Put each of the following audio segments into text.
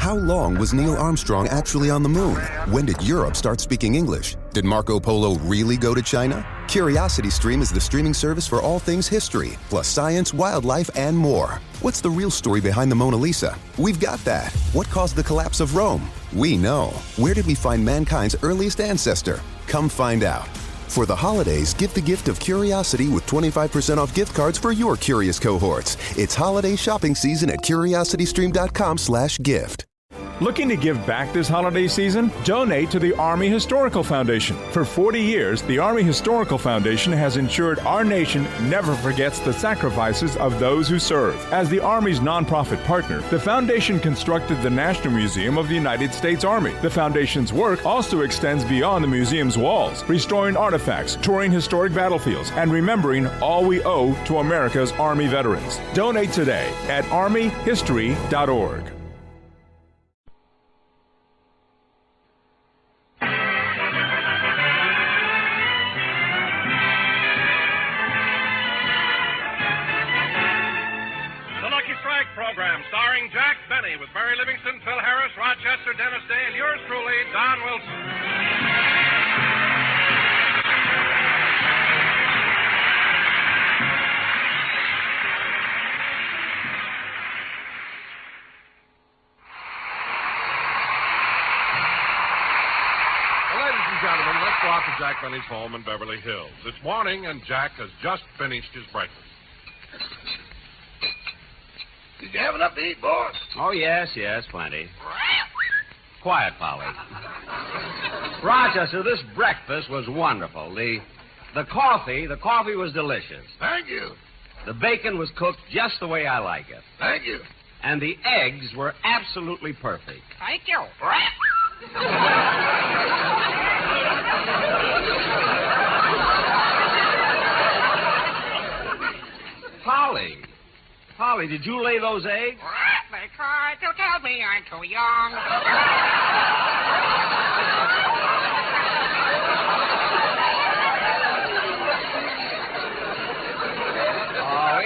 How long was Neil Armstrong actually on the moon? When did Europe start speaking English? Did Marco Polo really go to China? CuriosityStream is the streaming service for all things history, plus science, wildlife, and more. What's the real story behind the Mona Lisa? We've got that. What caused the collapse of Rome? We know. Where did we find mankind's earliest ancestor? Come find out. For the holidays, give the gift of curiosity with 25% off gift cards for your curious cohorts. It's holiday shopping season at curiositystream.com/gift. Looking to give back this holiday season? Donate to the Army Historical Foundation. For 40 years, the Army Historical Foundation has ensured our nation never forgets the sacrifices of those who serve. As the Army's nonprofit partner, the foundation constructed the National Museum of the United States Army. The foundation's work also extends beyond the museum's walls, restoring artifacts, touring historic battlefields, and remembering all we owe to America's Army veterans. Donate today at armyhistory.org. Program starring Jack Benny with Barry Livingston, Phil Harris, Rochester, Dennis Day, and yours truly, Don Wilson. Well, ladies and gentlemen, let's go out to Jack Benny's home in Beverly Hills. It's morning, and Jack has just finished his breakfast. Did you have enough to eat, boys? Oh, yes, plenty. Quiet, Polly. Rochester, this breakfast was wonderful. The coffee was delicious. Thank you. The bacon was cooked just the way I like it. Thank you. And the eggs were absolutely perfect. Thank you. Polly, did you lay those eggs? They tried to tell me I'm too young. Oh,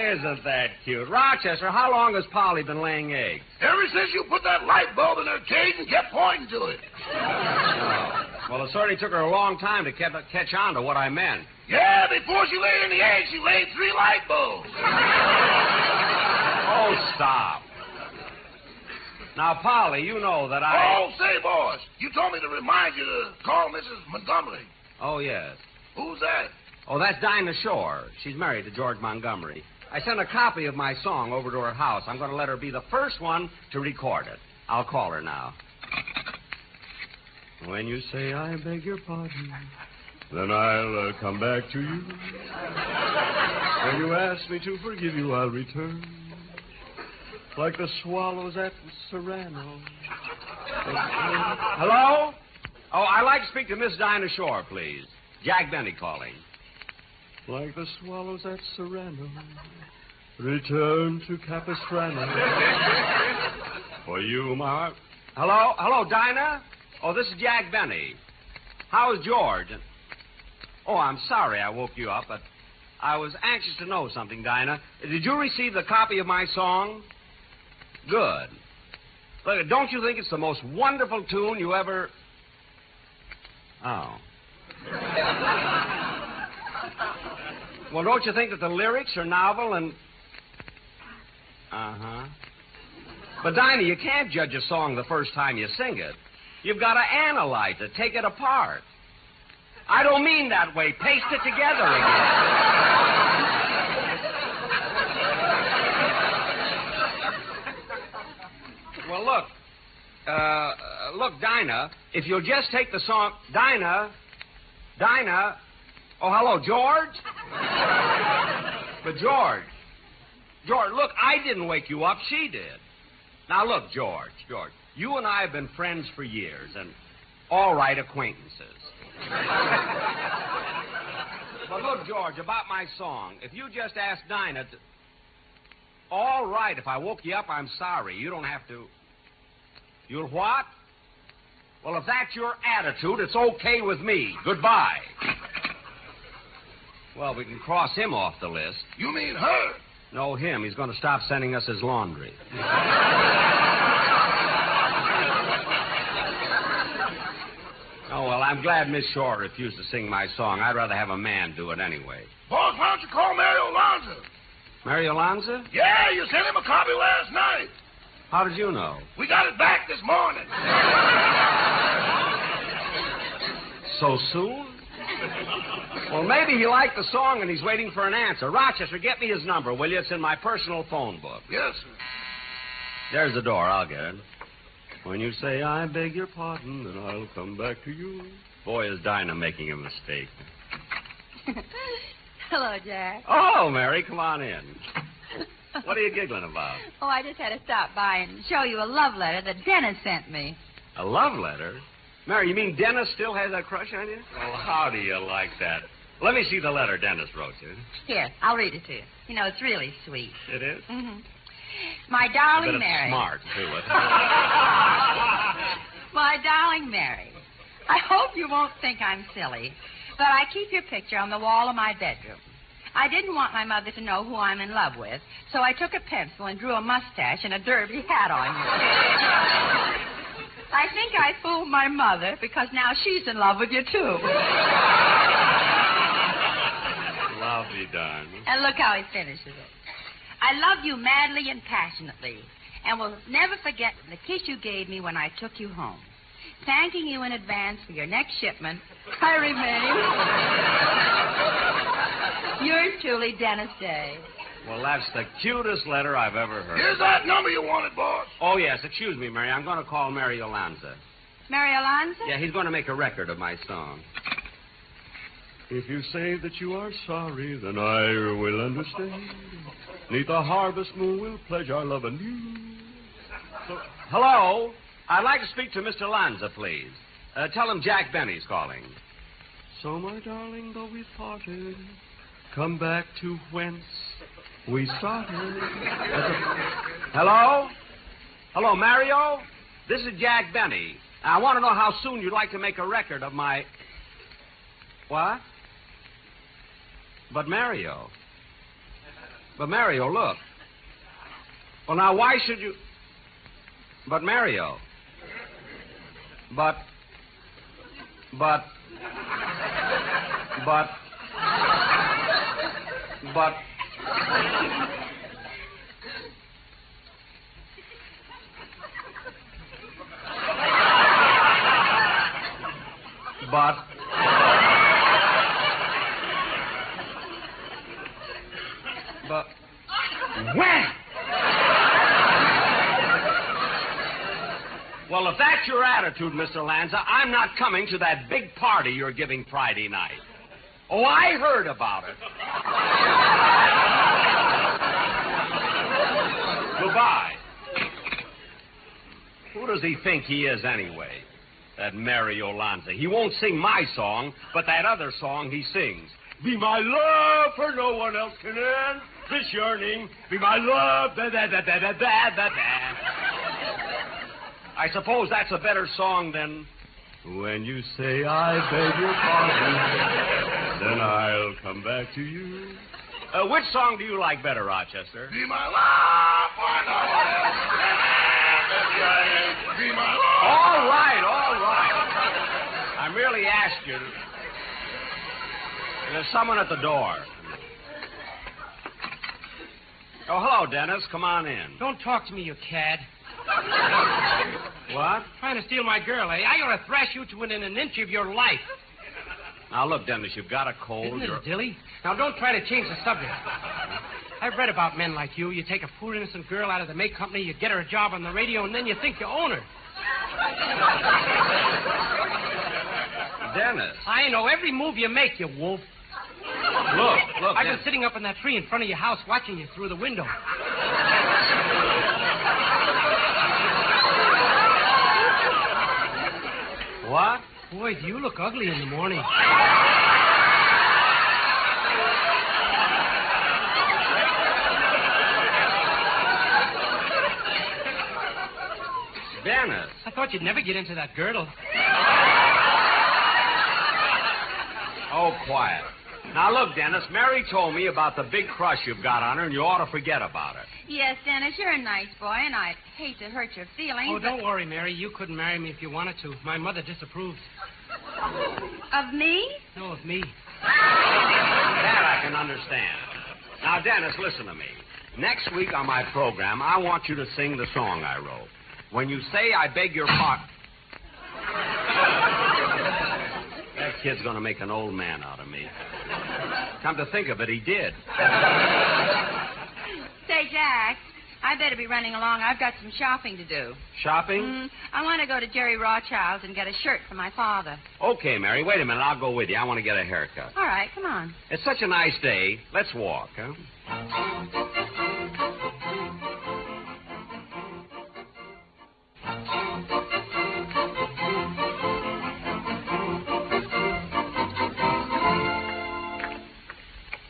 isn't that cute? Rochester, how long has Polly been laying eggs? Ever since you put that light bulb in her cage and kept pointing to it. Oh. Well, it certainly took her a long time to catch on to what I meant. Yeah, before she laid any eggs, she laid 3 light bulbs. Oh, stop. Now, Polly, you know that I... Oh, say, boss, you told me to remind you to call Mrs. Montgomery. Oh, yes. Who's that? Oh, that's Dinah Shore. She's married to George Montgomery. I sent a copy of my song over to her house. I'm going to let her be the first one to record it. I'll call her now. When you say I beg your pardon, then I'll come back to you. When you ask me to forgive you, I'll return. Like the swallows at Serrano. Hello? Oh, I'd like to speak to Miss Dinah Shore, please. Jack Benny calling. Like the swallows at Serrano, return to Capistrano. For you, my... Hello, Dinah? Oh, this is Jack Benny. How's George? Oh, I'm sorry I woke you up, but I was anxious to know something, Dinah. Did you receive the copy of my song? Good. Look, don't you think it's the most wonderful tune you ever... Oh. Well, don't you think that the lyrics are novel and... Uh-huh. But, Dinah, you can't judge a song the first time you sing it. You've got to analyze it, take it apart. I don't mean that way. Paste it together again. Well, look, Dinah, if you'll just take the song... Dinah? Oh, hello, George? But George, look, I didn't wake you up. She did. Now, look, George, you and I have been friends for years and all right acquaintances. But look, George, about my song, if you just ask Dinah to... All right, if I woke you up, I'm sorry. You don't have to... You'll what? Well, if that's your attitude, it's okay with me. Goodbye. Well, we can cross him off the list. You mean her? No, him. He's going to stop sending us his laundry. Oh, well, I'm glad Miss Shore refused to sing my song. I'd rather have a man do it anyway. Boss, why don't you call Mary Alonzo? Mary Alonzo? Yeah, you sent him a copy last night. How did you know? We got it back this morning. So soon? Well, maybe he liked the song and he's waiting for an answer. Rochester, get me his number, will you? It's in my personal phone book. Yes, sir. There's the door. I'll get it. When you say, I beg your pardon, then I'll come back to you. Boy, is Dinah making a mistake. Hello, Jack. Oh, Mary, come on in. What are you giggling about? Oh, I just had to stop by and show you a love letter that Dennis sent me. A love letter? Mary, you mean Dennis still has that crush on you? Well, how do you like that? Let me see the letter Dennis wrote you. Here, I'll read it to you. You know, it's really sweet. It is? Mm-hmm. My darling But Mary. it's smart, too. My darling Mary, I hope you won't think I'm silly, but I keep your picture on the wall of my bedroom. I didn't want my mother to know who I'm in love with, so I took a pencil and drew a mustache and a derby hat on you. I think I fooled my mother because now she's in love with you, too. Lovely, darling. And look how he finishes it. I love you madly and passionately, and will never forget the kiss you gave me when I took you home. Thanking you in advance for your next shipment, I remain yours truly, Dennis Day. Well, that's the cutest letter I've ever heard. Here's that number you wanted, boss. Oh, yes. Excuse me, Mary. I'm going to call Mary Alonzo. Mary Alonzo? Yeah, he's going to make a record of my song. If you say that you are sorry, then I will understand. Neath the harvest moon we'll pledge our love anew. So, hello? I'd like to speak to Mr. Lanza, please. Tell him Jack Benny's calling. So, my darling, though we parted, come back to whence we started. Hello? Hello, Mario? This is Jack Benny. I want to know how soon you'd like to make a record of my... What? But Mario, look. Well, now, why should you... But Mario. But... when? Well, if that's your attitude, Mr. Lanza, I'm not coming to that big party you're giving Friday night. Oh, I heard about it. Goodbye. Who does he think he is, anyway? That Mario Lanza. He won't sing my song, but that other song he sings. Be my love, for no one else can end this yearning. Be my love, da-da-da-da-da-da-da-da. I suppose that's a better song than... When you say I beg your pardon, then I'll come back to you. Which song do you like better, Rochester? Be my love, for no one else can end this yearning. Be my love. All right. I merely asked you. There's someone at the door. Oh, hello, Dennis. Come on in. Don't talk to me, you cad. What? Trying to steal my girl, eh? I'm going to thrash you to within an inch of your life. Now, look, Dennis, you've got a cold. Isn't it a dilly? Now, don't try to change the subject. I've read about men like you. You take a poor innocent girl out of the make company, you get her a job on the radio, and then you think you own her. Dennis. I know every move you make, you wolf. Look. I've been sitting up in that tree in front of your house watching you through the window. What? Boy, do you look ugly in the morning. Dennis. I thought you'd never get into that girdle. Oh, quiet. Now, look, Dennis, Mary told me about the big crush you've got on her, and you ought to forget about it. Yes, Dennis, you're a nice boy, and I hate to hurt your feelings. Oh, don't worry, Mary. You couldn't marry me if you wanted to. My mother disapproves. Of me? No, of me. That I can understand. Now, Dennis, listen to me. Next week on my program, I want you to sing the song I wrote. When you say, I beg your pardon... That kid's going to make an old man out of me. Come to think of it, he did. Say, Jack, I better be running along. I've got some shopping to do. Shopping? I want to go to Jerry Rothschild's and get a shirt for my father. Okay, Mary, wait a minute. I'll go with you. I want to get a haircut. All right, come on. It's such a nice day. Let's walk, huh?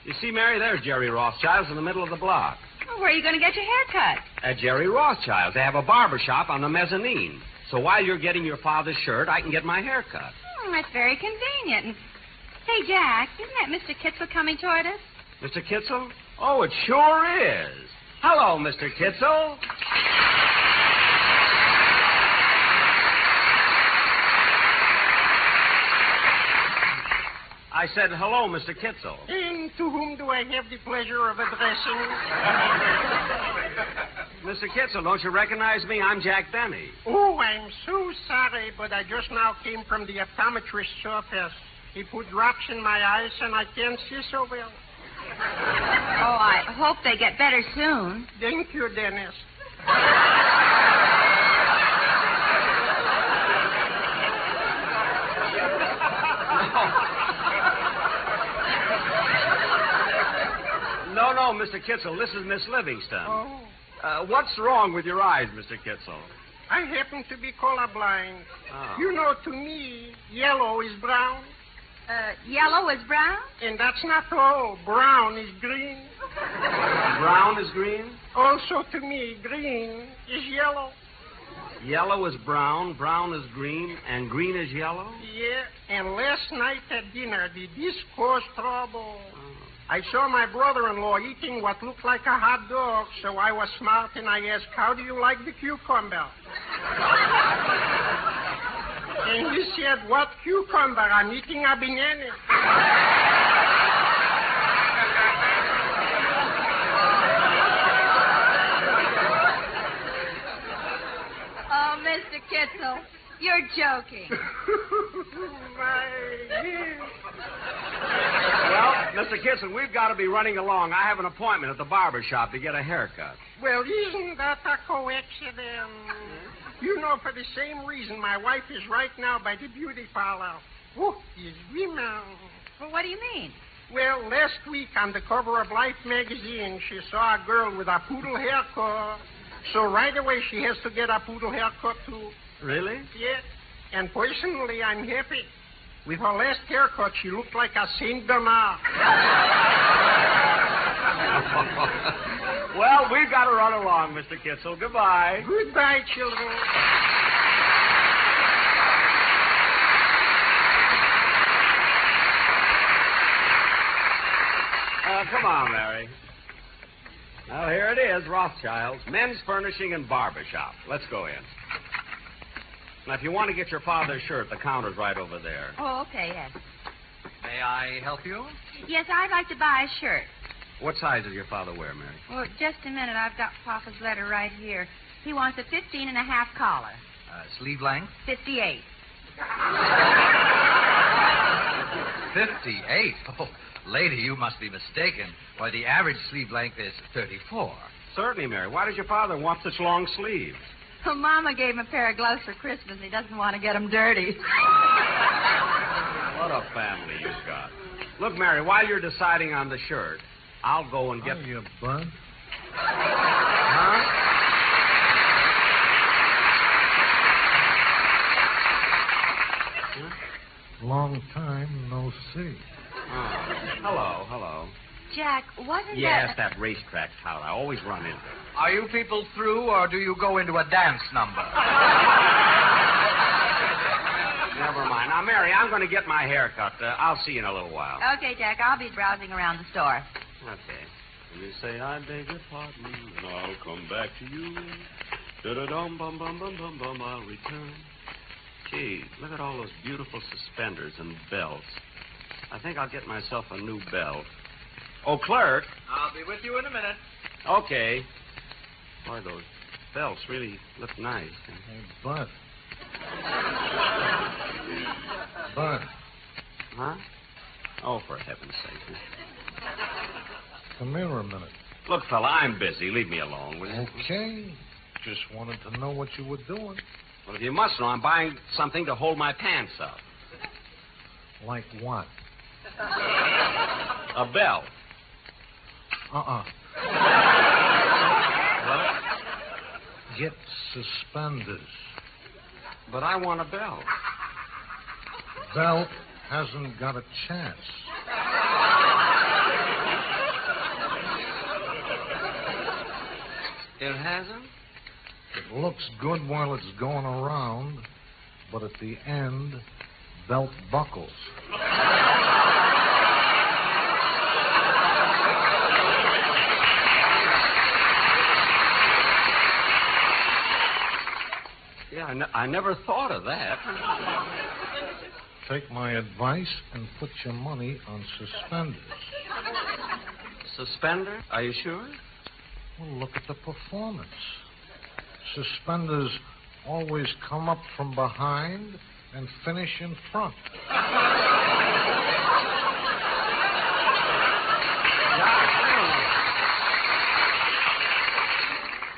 You see, Mary, there's Jerry Rothschild's in the middle of the block. Oh, where are you going to get your hair cut? At Jerry Rothschild's. They have a barber shop on the mezzanine. So while you're getting your father's shirt, I can get my hair cut. That's very convenient. And... Hey, Jack, isn't that Mr. Kitzel coming toward us? Mr. Kitzel? Oh, it sure is. Hello, Mr. Kitzel. I said, hello, Mr. Kitzel. And to whom do I have the pleasure of addressing? Mr. Kitzel, don't you recognize me? I'm Jack Benny. Oh, I'm so sorry, but I just now came from the optometrist's office. He put drops in my eyes, and I can't see so well. Oh, I hope they get better soon. Thank you, Dennis. No, Mr. Kitzel, this is Miss Livingston. Oh. What's wrong with your eyes, Mr. Kitzel? I happen to be colorblind. Oh. You know, to me, yellow is brown. Yellow is brown? And that's not all. Brown is green. Brown is green? Also, to me, green is yellow. Yellow is brown, brown is green, and green is yellow? Yeah, and last night at dinner, the discourse trouble. I saw my brother-in-law eating what looked like a hot dog, so I was smart and I asked, how do you like the cucumber? And he said, what cucumber? I'm eating a banana. Oh, Mr. Kitzel, you're joking. Well, Mr. Kitzel, we've got to be running along. I have an appointment at the barber shop to get a haircut. Well, isn't that a coincidence? You know, for the same reason, my wife is right now by the beauty parlor. Oh, these women. Well, what do you mean? Well, last week on the cover of Life magazine, she saw a girl with a poodle haircut. So right away, she has to get a poodle haircut, too. Really? Yeah. And personally, I'm happy. With her last haircut, she looked like a Saint Bernard. Well, we've got to run along, Mr. Kitzel. Goodbye. Goodbye, children. Come on, Mary. Well, here it is, Rothschild's, men's furnishing and barber shop. Let's go in. Now, if you want to get your father's shirt, the counter's right over there. Oh, okay, yes. May I help you? Yes, I'd like to buy a shirt. What size does your father wear, Mary? Well, just a minute. I've got Papa's letter right here. He wants a 15.5 collar. Sleeve length? 58. 58? Oh, lady, you must be mistaken. Why, the average sleeve length is 34. Certainly, Mary. Why does your father want such long sleeves? Well, Mama gave him a pair of gloves for Christmas. He doesn't want to get them dirty. What a family you've got. Look, Mary, while you're deciding on the shirt, I'll go and get... Oh, you bud. Huh? Long time no see. Oh. Hello. Jack, wasn't Yes, that racetrack tout. I always run into it. Are you people through, or do you go into a dance number? Never mind. Now, Mary, I'm going to get my hair cut. I'll see you in a little while. Okay, Jack, I'll be browsing around the store. Okay. And you say, I beg your pardon, and I'll come back to you. Da-da-dum, bum, bum, bum, bum, bum, I'll return. Gee, look at all those beautiful suspenders and belts. I think I'll get myself a new belt. Oh, clerk. I'll be with you in a minute. Okay. Boy, those belts really look nice. Hey, Bud. Bud. Huh? Oh, for heaven's sake. Come here a minute. Look, fella, I'm busy. Leave me alone, will you? Okay. Just wanted to know what you were doing. Well, if you must know, I'm buying something to hold my pants up. Like what? A belt. Uh-uh. What? Get suspenders. But I want a belt. Belt hasn't got a chance. It hasn't? It looks good while it's going around, but at the end, belt buckles. Yeah, I never thought of that. Take my advice and put your money on suspenders. Suspender? Are you sure? Well, look at the performance. Suspenders always come up from behind and finish in front.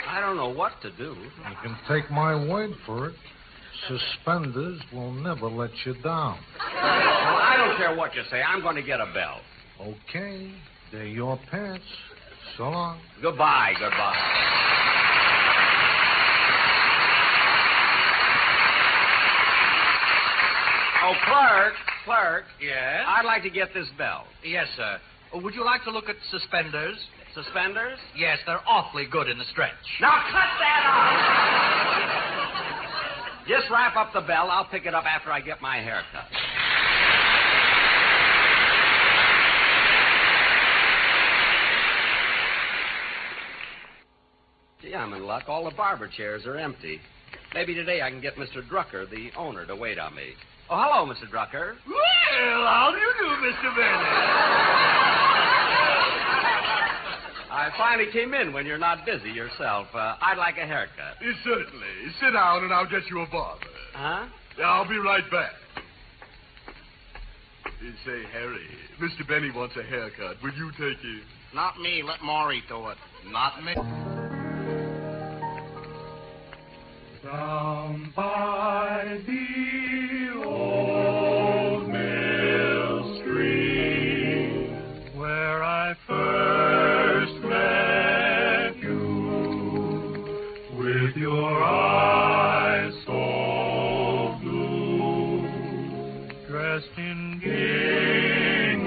I don't know what to do. You can take my word for it. Suspenders will never let you down. Well, I don't care what you say. I'm going to get a belt. Okay. They're your pants. So long. Goodbye. Oh, clerk. Yes? I'd like to get this belt. Yes, sir. Would you like to look at suspenders? Suspenders? Yes, they're awfully good in the stretch. Now cut that out! Just wrap up the belt. I'll pick it up after I get my hair cut. Gee, I'm in luck. All the barber chairs are empty. Maybe today I can get Mr. Drucker, the owner, to wait on me. Oh, hello, Mr. Drucker. Well, how do you do, Mr. Benny? I finally came in when you're not busy yourself. I'd like a haircut. Certainly. Sit down and I'll get you a barber. Huh? I'll be right back. Say, Harry, Mr. Benny wants a haircut. Will you take him? Not me. Let Maury do it. Not me. Down by the old mill stream, where I first met you, with your eyes so blue, dressed in gingham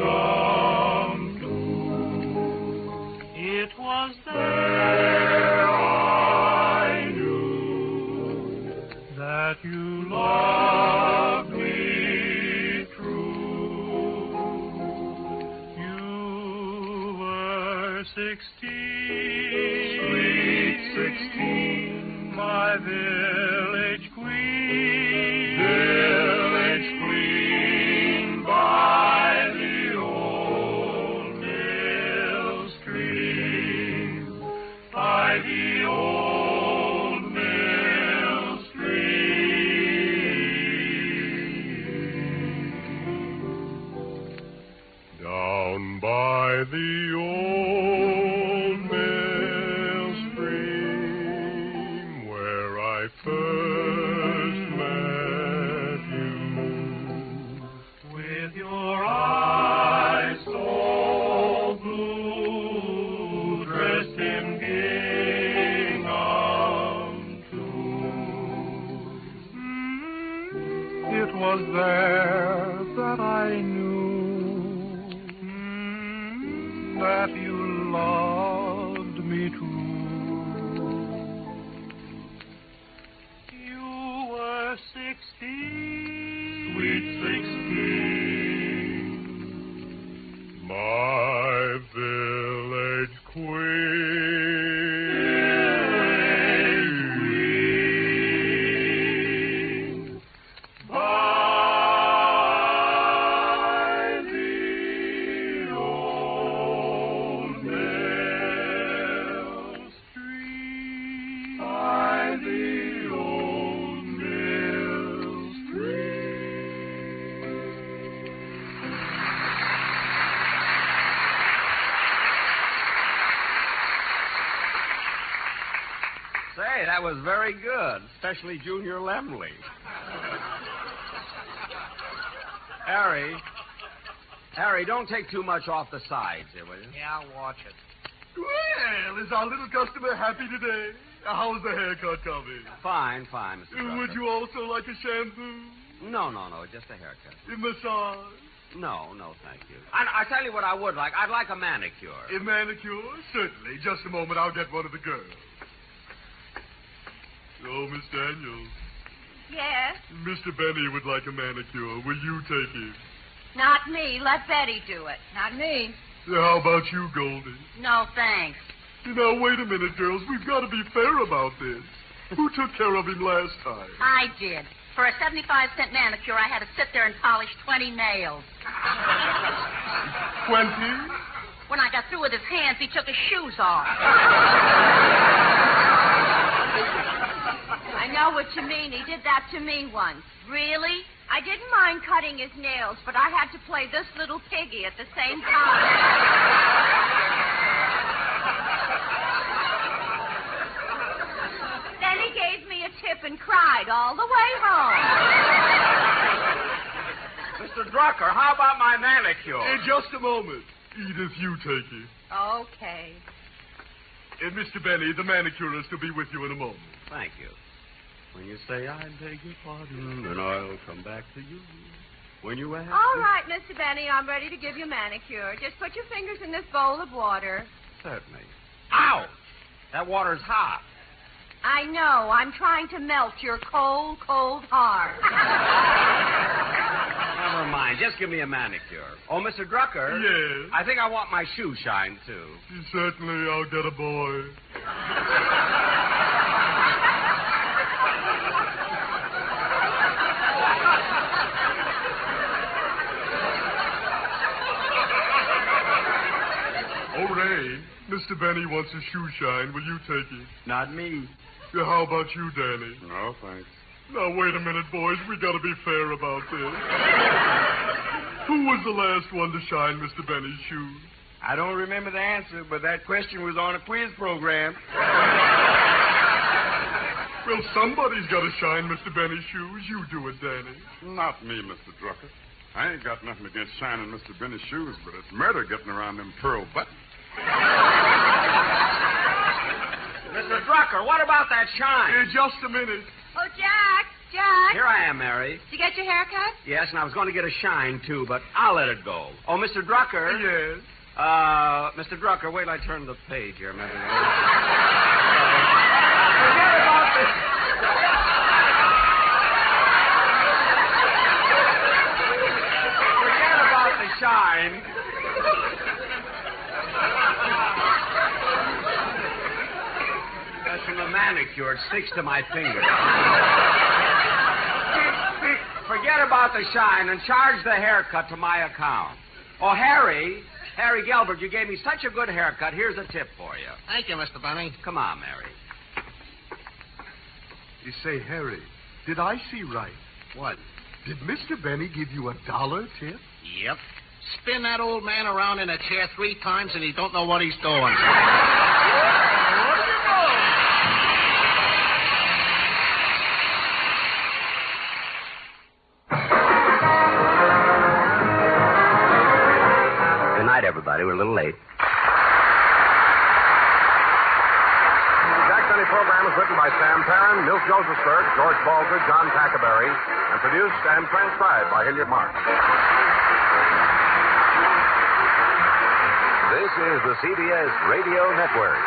blue. It was there I knew that you loved me true. You were 16, sweet 16, my village queen, by the old mill stream, by the old mill stream. Down by the old mill stream, where I first met you, with your eyes so blue, dressed in gingham too. It was there that I knew that you loved me true. You were 16. Sweet 16. My village queen. By the old mill stream. By the old mill stream. Say, that was very good, especially Junior Lemley. Harry, don't take too much off the sides here, will you? Yeah, I'll watch it. Well, is our little customer happy today? How's the haircut coming? Fine, Mr. Drucker. Would you also like a shampoo? No, just a haircut. A massage? No, thank you. I tell you what I would like. I'd like a manicure. A manicure? Certainly. Just a moment. I'll get one of the girls. Oh, Miss Daniels. Yes? Mr. Benny would like a manicure. Will you take him? Not me. Let Betty do it. Not me. How about you, Goldie? No, thanks. Now, wait a minute, girls. We've got to be fair about this. Who took care of him last time? I did. For a 75-cent manicure, I had to sit there and polish 20 nails. 20? When I got through with his hands, he took his shoes off. I know what you mean. He did that to me once. Really? I didn't mind cutting his nails, but I had to play this little piggy at the same time. Then he gave me a tip and cried all the way home. Mr. Drucker, how about my manicure? In just a moment. Edith, you take it. Okay. Mr. Benny, the manicurist will be with you in a moment. Thank you. When you say I beg your pardon, then I'll come back to you. When you ask... All right, Mr. Benny, I'm ready to give you a manicure. Just put your fingers in this bowl of water. Certainly. Ouch! That water's hot. I know. I'm trying to melt your cold, cold heart. Never mind. Just give me a manicure. Oh, Mr. Drucker. Yes? I think I want my shoe shined, too. Certainly, I'll get a boy. Oh, Ray, Mr. Benny wants a shoe shine. Will you take it? Not me. How about you, Danny? No, thanks. Now, wait a minute, boys. We got to be fair about this. Who was the last one to shine Mr. Benny's shoes? I don't remember the answer, but that question was on a quiz program. Well, somebody's got to shine Mr. Benny's shoes. You do it, Danny. Not me, Mr. Drucker. I ain't got nothing against shining Mr. Benny's shoes, but it's murder getting around them pearl buttons. Mr. Drucker, what about that shine? Just a minute. Oh, Jack. Here I am, Mary. Did you get your hair cut? Yes, and I was going to get a shine, too, but I'll let it go. Oh, Mr. Drucker. Yes? Mr. Drucker, wait till I turn the page here. Forget about the shine. That's from the manicure. It sticks to my finger. Forget about the shine and charge the haircut to my account. Oh, Harry Gelbert, you gave me such a good haircut. Here's a tip for you. Thank you, Mr. Benny. Come on, Mary. You say, Harry, did I see right? What? Did Mr. Benny give you $1 tip? Yep. Spin that old man around in a chair 3 times and he don't know what he's doing. Good night, everybody. We're a little late. Jack Benny program is written by Sam Perrin, Milt Josephsberg, George Balzer, John Tackerberry, and produced and transcribed by Hilliard Mark. This is the CBS Radio Network.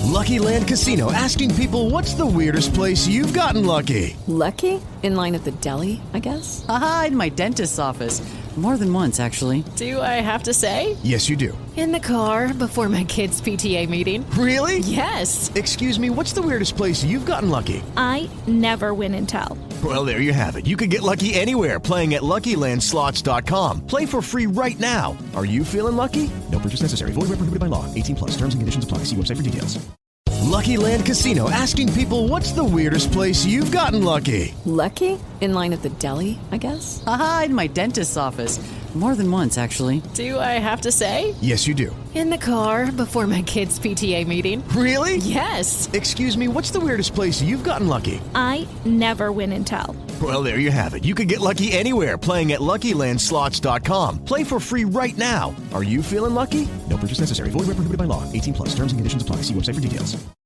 Lucky Land Casino, asking people, what's the weirdest place you've gotten lucky? Lucky? In line at the deli, I guess? Aha, in my dentist's office. More than once, actually. Do I have to say? Yes, you do. In the car before my kids' PTA meeting. Really? Yes. Excuse me, what's the weirdest place you've gotten lucky? I never win and tell. Well, there you have it. You can get lucky anywhere, playing at LuckyLandSlots.com. Play for free right now. Are you feeling lucky? No purchase necessary. Void where prohibited by law. 18 plus. Terms and conditions apply. See website for details. Lucky Land Casino, asking people, what's the weirdest place you've gotten lucky? Lucky? In line at the deli, I guess? Aha, in my dentist's office. More than once, actually. Do I have to say? Yes, you do. In the car before my kids' PTA meeting. Really? Yes. Excuse me, what's the weirdest place you've gotten lucky? I never win and tell. Well, there you have it. You can get lucky anywhere, playing at LuckyLandSlots.com. Play for free right now. Are you feeling lucky? No purchase necessary. Void where prohibited by law. 18 plus. Terms and conditions apply. See website for details.